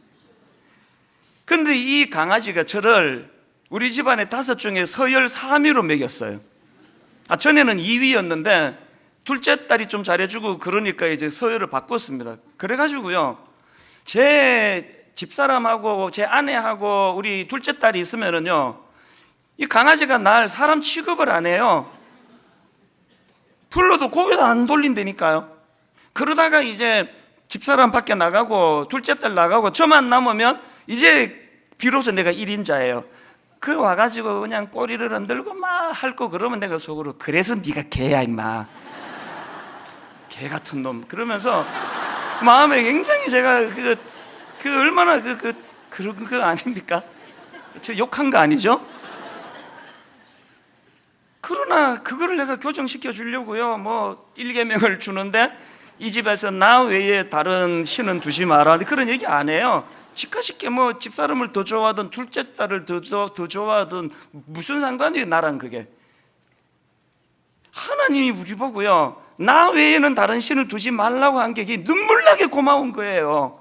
근데 이 강아지가 저를 우리 집안에 5 중에 서열 3위로 먹였어요. 전에는 2위였는데 둘째 딸이 좀 잘해주고 그러니까 이제 서열을 바꿨습니다. 그래가지고요, 제 집사람하고 제 아내하고 우리 둘째 딸이 있으면은요, 이 강아지가 날 사람 취급을 안 해요. 불러도 고개도 안 돌린다니까요. 그러다가 이제 집사람 밖에 나가고 둘째 딸 나가고 저만 남으면 이제 비로소 내가 1인자예요. 그 와가지고 그냥 꼬리를 흔들고 막 할 거 그러면 내가 속으로, 그래서 네가 개야 임마, 개 같은 놈, 그러면서 마음에 굉장히 제가 얼마나 그런 거 아닙니까? 저 욕한 거 아니죠? 그러나 그거를 내가 교정시켜 주려고요, 뭐 1계명을 주는데 이 집에서 나 외에 다른 신은 두지 마라, 그런 얘기 안 해요. 집가쉽게 뭐 집사람을 더 좋아하든 둘째 딸을 더 좋아하든 무슨 상관이에요, 나랑. 그게 하나님이 우리 보고요, 나 외에는 다른 신을 두지 말라고 한 게 눈물나게 고마운 거예요.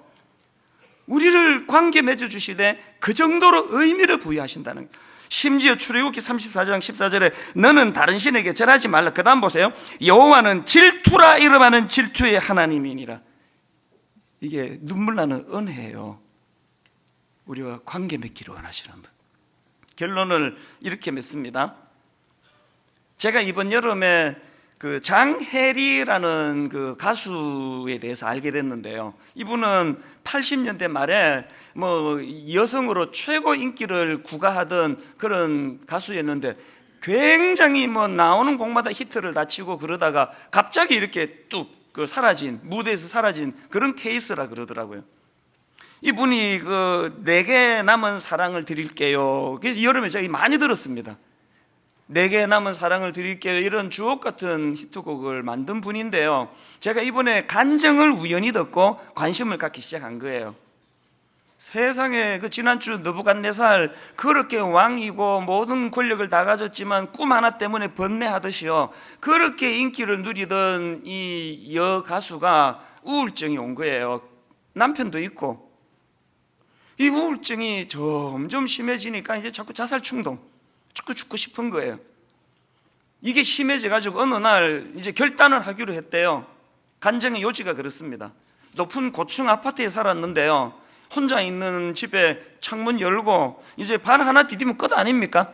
우리를 관계 맺어주시되 그 정도로 의미를 부여하신다는 거예요. 심지어 출애굽기 34장 14절에 너는 다른 신에게 절하지 말라. 그 다음 보세요. 여호와는 질투라 이름하는 질투의 하나님이니라. 이게 눈물나는 은혜예요. 우리와 관계 맺기를 원하시는 분. 결론을 이렇게 맺습니다. 제가 이번 여름에 그 장혜리라는 그 가수에 대해서 알게 됐는데요, 이분은 80년대 말에 뭐 여성으로 최고 인기를 구가하던 그런 가수였는데 굉장히 뭐 나오는 곡마다 히트를 다 치고 그러다가 갑자기 이렇게 뚝 사라진, 무대에서 사라진 그런 케이스라 그러더라고요. 이분이 내게 남은 사랑을 드릴게요, 그래서 여름에 제가 많이 들었습니다. 내게 남은 사랑을 드릴게요, 이런 주옥 같은 히트곡을 만든 분인데요, 제가 이번에 간증을 우연히 듣고 관심을 갖기 시작한 거예요. 세상에 지난주 느부갓네살 그렇게 왕이고 모든 권력을 다 가졌지만 꿈 하나 때문에 번뇌하듯이요, 그렇게 인기를 누리던 이 여가수가 우울증이 온 거예요. 남편도 있고. 이 우울증이 점점 심해지니까 이제 자꾸 자살 충동, 죽고 싶은 거예요. 이게 심해져가지고 어느 날 이제 결단을 하기로 했대요. 간증의 요지가 그렇습니다. 높은 고층 아파트에 살았는데요, 혼자 있는 집에 창문 열고 이제 발 하나 디디면 끝 아닙니까?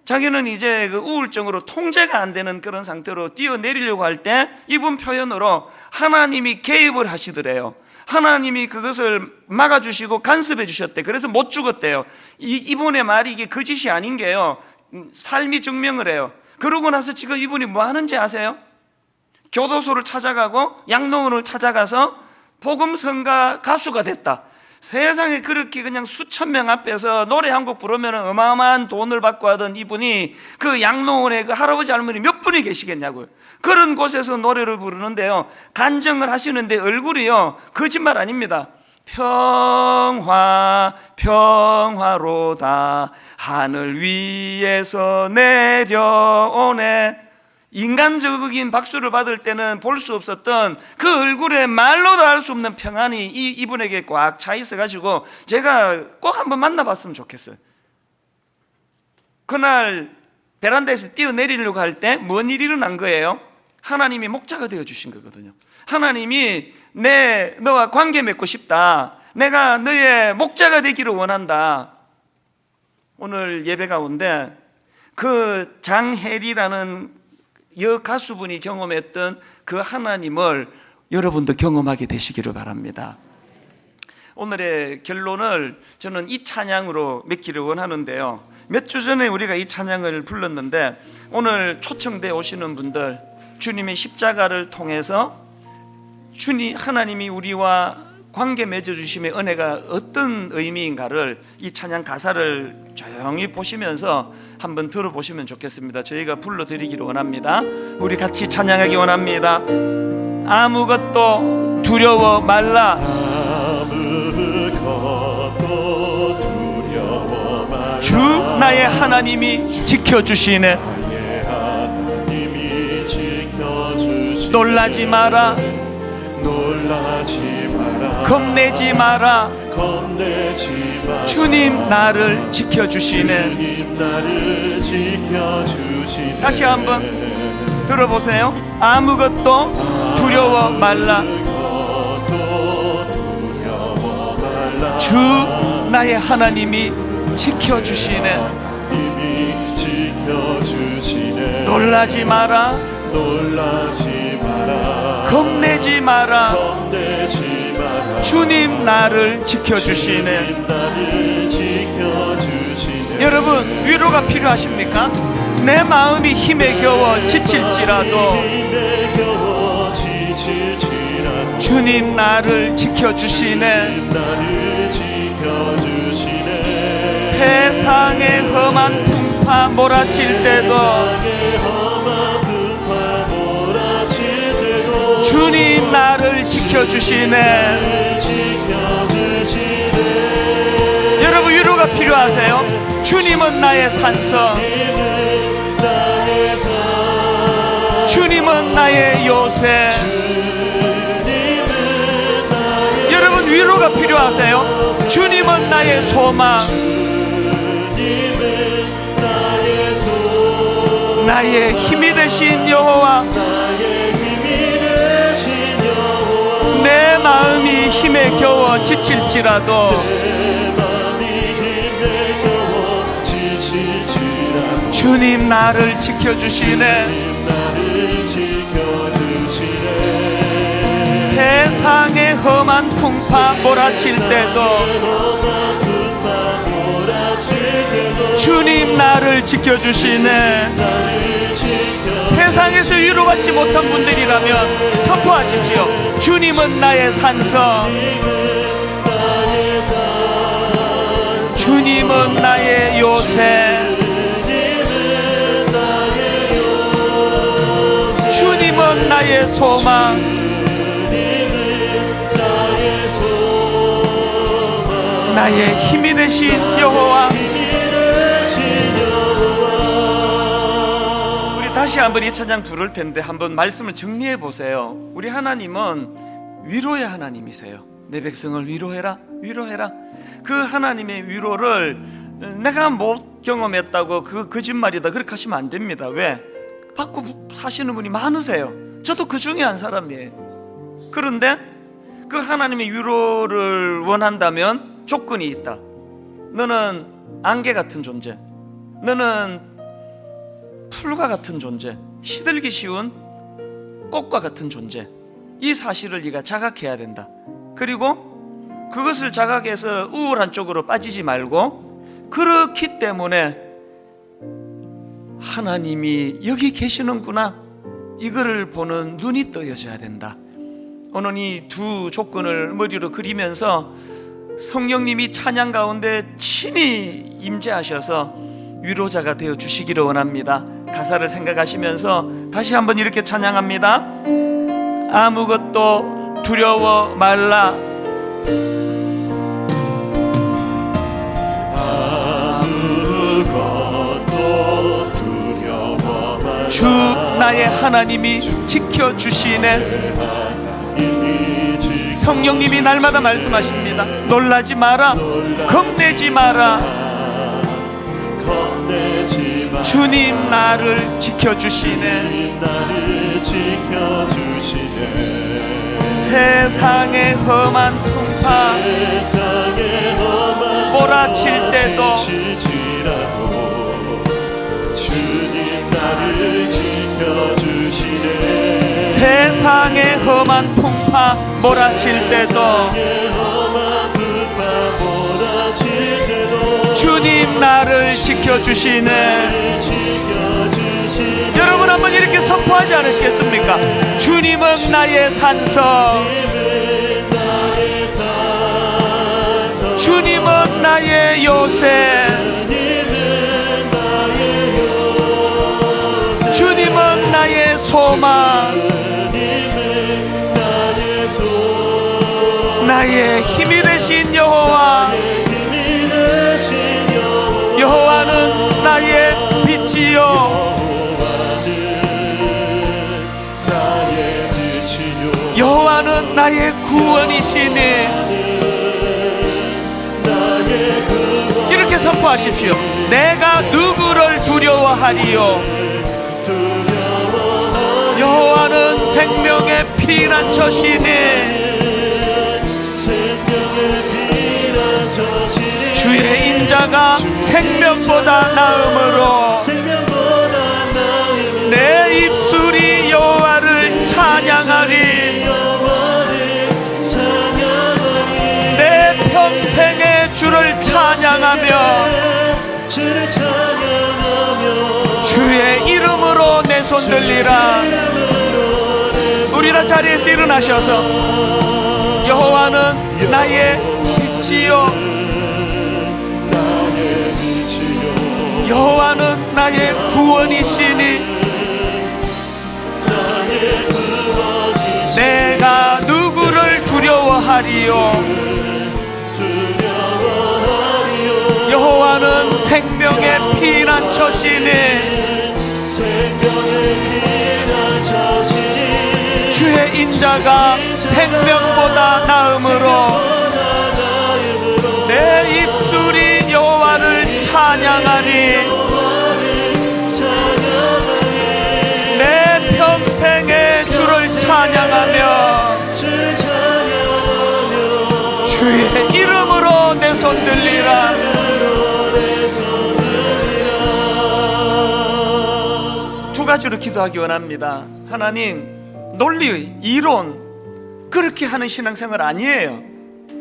자기는 이제 우울증으로 통제가 안 되는 그런 상태로 뛰어내리려고 할 때 이분 표현으로 하나님이 개입을 하시더래요. 하나님이 그것을 막아주시고 간섭해 주셨대. 그래서 못 죽었대요. 이분의 말이 이게 거짓이 아닌 게요, 삶이 증명을 해요. 그러고 나서 지금 이분이 뭐 하는지 아세요? 교도소를 찾아가고 양로원을 찾아가서 복음성가 가수가 됐다. 세상에 그렇게 그냥 수천 명 앞에서 노래 한 곡 부르면 어마어마한 돈을 받고 하던 이분이 그 양로원에 그 할아버지 할머니 몇 분이 계시겠냐고요. 그런 곳에서 노래를 부르는데요, 간증을 하시는데 얼굴이요, 거짓말 아닙니다. 평화 평화로다 하늘 위에서 내려오네. 인간적인 박수를 받을 때는 볼 수 없었던 그 얼굴에 말로도 할 수 없는 평안이 이분에게 꽉 차 있어가지고 제가 꼭 한번 만나봤으면 좋겠어요. 그날 베란다에서 뛰어내리려고 할 때 뭔 일이 일어난 거예요? 하나님이 목자가 되어주신 거거든요. 하나님이 너와 관계 맺고 싶다, 내가 너의 목자가 되기를 원한다. 오늘 예배 가운데 그 장혜리라는 여가수분이 경험했던 그 하나님을 여러분도 경험하게 되시기를 바랍니다. 오늘의 결론을 저는 이 찬양으로 맺기를 원하는데요, 몇 주 전에 우리가 이 찬양을 불렀는데 오늘 초청돼 오시는 분들, 주님의 십자가를 통해서 하나님이 우리와 관계 맺어주심의 은혜가 어떤 의미인가를 이 찬양 가사를 조용히 보시면서 한번 들어보시면 좋겠습니다. 저희가 불러드리기를 원합니다. 우리 같이 찬양하기 원합니다. 아무것도 두려워 말라. 아무것도 두려워 말라. 주 나의 하나님이 지켜주시네. 하나님이 지켜주시네. 놀라지 마라. 놀라지 마라. 겁내지 마라. 겁내지 마라. 주님 나를 지켜주시네. 주님 나를 지켜주시네. 다시 한번 들어보세요. 아무것도 두려워 말라. 아무것도 두려워 말라. 주 나의 하나님이 지켜주시네. 하나님이 지켜주시네. 놀라지 마라. 놀라지 마라. 겁내지 마라. 겁내지 마라. 주님 나를 지켜주시네. 주님 나를 지켜주시네. 여러분 위로가 필요하십니까? 내 마음이 힘에 겨워 지칠지라도 힘에 겨워 지칠지라도 주님 나를 지켜주시네. 주님 나를 지켜주시네. 세상의 험한 풍파 몰아칠 때도 세상의 험한 풍파 몰아칠 때도 주님 나를 지켜주시네. 지켜주시네. 여러분 위로가 필요하세요? 주님은 나의 산성, 주님은 나의 요새. 여러분 위로가 필요하세요? 주님은 나의 소망, 나의 힘이 되신 여호와. 내 마음이 힘에 겨워 지칠지라도 주님 나를 지켜주시네. 세상의 험한 풍파 몰아칠 때도 주님 나를 지켜주시네. 세상에서 위로받지 못한 분들이라면 선포하십시오. 주님은 나의 산성, 주님은 나의 요새, 주님은 나의 소망, 나의 힘이 되신 여호와. 우리 다시 한번 이 찬양 부를 텐데 한번 말씀을 정리해 보세요. 우리 하나님은 위로의 하나님이세요. 내 백성을 위로해라, 위로해라. 그 하나님의 위로를 내가 못 경험했다고 그 거짓말이다 그렇게 하시면 안 됩니다. 왜? 받고 사시는 분이 많으세요. 저도 그 중에 한 사람이에요. 그런데 그 하나님의 위로를 원한다면 조건이 있다. 너는 안개 같은 존재, 너는 풀과 같은 존재, 시들기 쉬운 꽃과 같은 존재. 이 사실을 네가 자각해야 된다. 그리고 그것을 자각해서 우울한 쪽으로 빠지지 말고, 그렇기 때문에 하나님이 여기 계시는구나, 이거를 보는 눈이 떠여져야 된다. 오늘 이 두 조건을 머리로 그리면서 성령님이 찬양 가운데 친히 임재하셔서 위로자가 되어 주시기를 원합니다. 가사를 생각하시면서 다시 한번 이렇게 찬양합니다. 아무것도 두려워 말라. 아무것도 두려워 말라. 주 나의 하나님이 지켜주시네. 성령님이 날마다 말씀하십니다. 놀라지 마라, 겁내지 마라. 주님 나를 지켜주시네. 세상의 험한 풍파 몰아칠 때도 주님 나를 지켜주시네. 세상의 험한 풍파 몰아칠 때도 주님 나를 지켜주시네. 여러분 한번 이렇게 선포하지 않으시겠습니까? 주님은 나의 산성, 나의 요새, 주님은 나의 요새, 주님은 나의 소망, 주님은 나의 소망, 나의 힘이 되신 여호와, 힘이 되신 여호와는 나의 빛이요, 나의 빛이요, 여호와는 나의 구원이시니. 나의 구원. 이렇게 선포하십시오. 내가 누구를 두려워하리요? 여호와는 생명의 피난처시니. 생명의 피난처시니. 주의 인자가 생명보다 나음으로 생명보다 나음으로 내 입술이 여호와를 찬양하리. 여호와를 찬양하리. 내 평생의 주를 찬양하며 주를 찬양하며 주의 이름으로 내 손 들리라. 우리 다 자리에서 일어나셔서 여호와는 나의 빛이요, 나의 빛이요, 여호와는 나의 구원이시니. 나의 구원이시니. 내가 누구를 두려워하리요? 두려워하리요. 여호와는 생명의 피난처시니. 생명의 피난처시니. 주의 인자가 생명보다 나음으로 내 입술이 여호와를 찬양하니. 내 평생의 주를 찬양하며 주의 이름으로 내 손 들리라. 두 가지로 기도하기 원합니다. 하나님, 논리, 이론 그렇게 하는 신앙생활 아니에요.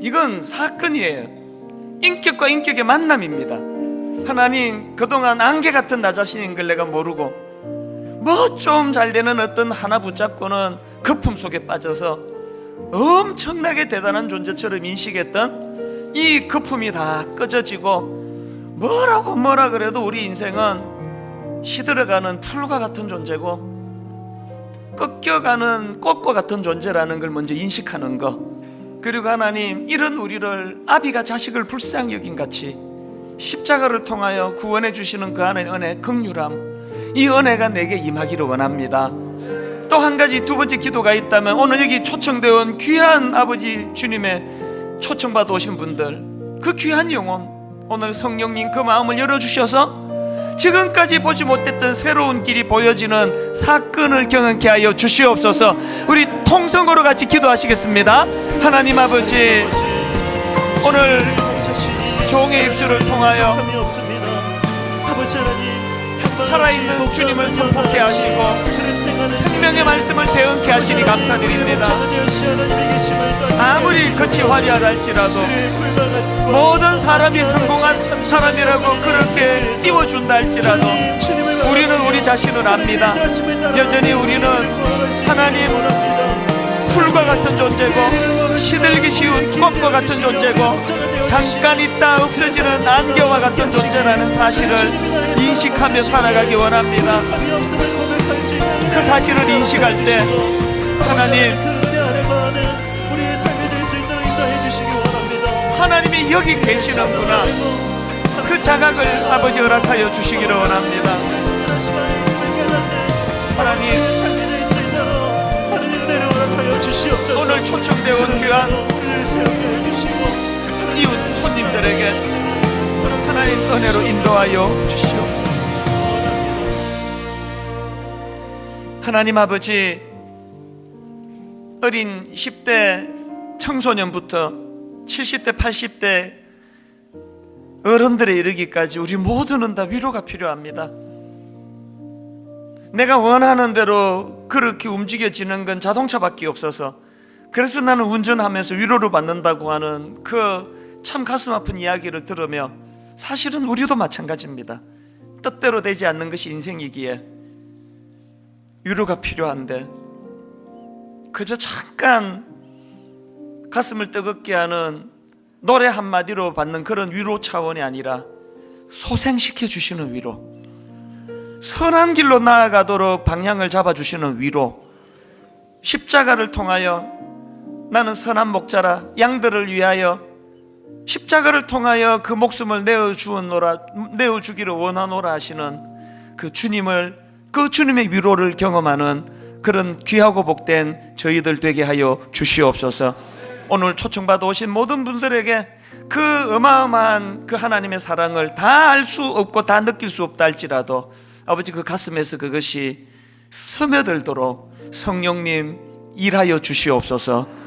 이건 사건이에요. 인격과 인격의 만남입니다. 하나님, 그동안 안개 같은 나 자신인 걸 내가 모르고 뭐 좀 잘 되는 어떤 하나 붙잡고는 거품 속에 빠져서 엄청나게 대단한 존재처럼 인식했던 이 거품이 다 꺼져지고 뭐라 그래도 우리 인생은 시들어가는 풀과 같은 존재고 꺾여가는 꽃과 같은 존재라는 걸 먼저 인식하는 것. 그리고 하나님, 이런 우리를 아비가 자식을 불쌍히 여긴 같이 십자가를 통하여 구원해 주시는 그 안의 은혜, 긍휼함, 이 은혜가 내게 임하기를 원합니다. 또 한 가지, 두 번째 기도가 있다면, 오늘 여기 초청되어 온 귀한 아버지 주님의 초청받아 오신 분들, 그 귀한 영혼, 오늘 성령님 그 마음을 열어주셔서 지금까지 보지 못했던 새로운 길이 보여지는 사건을 경험케 하여 주시옵소서. 우리 통성으로 같이 기도하시겠습니다. 하나님 아버지, 오늘 종의 입술을 통하여 살아있는 주님을 선포케 하시고 생명의 말씀을 대언케 하시니 감사드립니다. 아무리 끝이 화려하다 할지라도 모든 사람이 성공한 사람이라고 그렇게 띄워준다 할지라도 우리는 우리 자신을 압니다. 여전히 우리는 하나님, 풀과 같은 존재고 시들기 쉬운 꽃과 같은 존재고 잠깐 있다 없어지는 안개와 같은 존재라는 사실을 인식하며 살아가기 원합니다. 그 사실을 인식할 때 하나님, 하나님이 여기 계시는구나, 그 자각을 아버지 허락하여 주시기를 원합니다. 하나님, 오늘 초청되어 온 귀한 이웃 손님들에게 하나님 은혜로 인도하여 주시옵소서. 하나님 아버지, 어린 10대 청소년부터 70대 80대 어른들에 이르기까지 우리 모두는 다 위로가 필요합니다. 내가 원하는 대로 그렇게 움직여지는 건 자동차밖에 없어서 그래서 나는 운전하면서 위로를 받는다고 하는 그 참 가슴 아픈 이야기를 들으며, 사실은 우리도 마찬가지입니다. 뜻대로 되지 않는 것이 인생이기에 위로가 필요한데 그저 잠깐 가슴을 뜨겁게 하는 노래 한마디로 받는 그런 위로 차원이 아니라 소생시켜 주시는 위로, 선한 길로 나아가도록 방향을 잡아주시는 위로, 십자가를 통하여 나는 선한 목자라 양들을 위하여 십자가를 통하여 그 목숨을 내어주기를 원하노라 하시는 그 주님을, 그 주님의 위로를 경험하는 그런 귀하고 복된 저희들 되게 하여 주시옵소서. 오늘 초청받아 오신 모든 분들에게 그 어마어마한 그 하나님의 사랑을 다 알 수 없고 다 느낄 수 없다 할지라도 아버지 그 가슴에서 그것이 스며들도록 성령님 일하여 주시옵소서.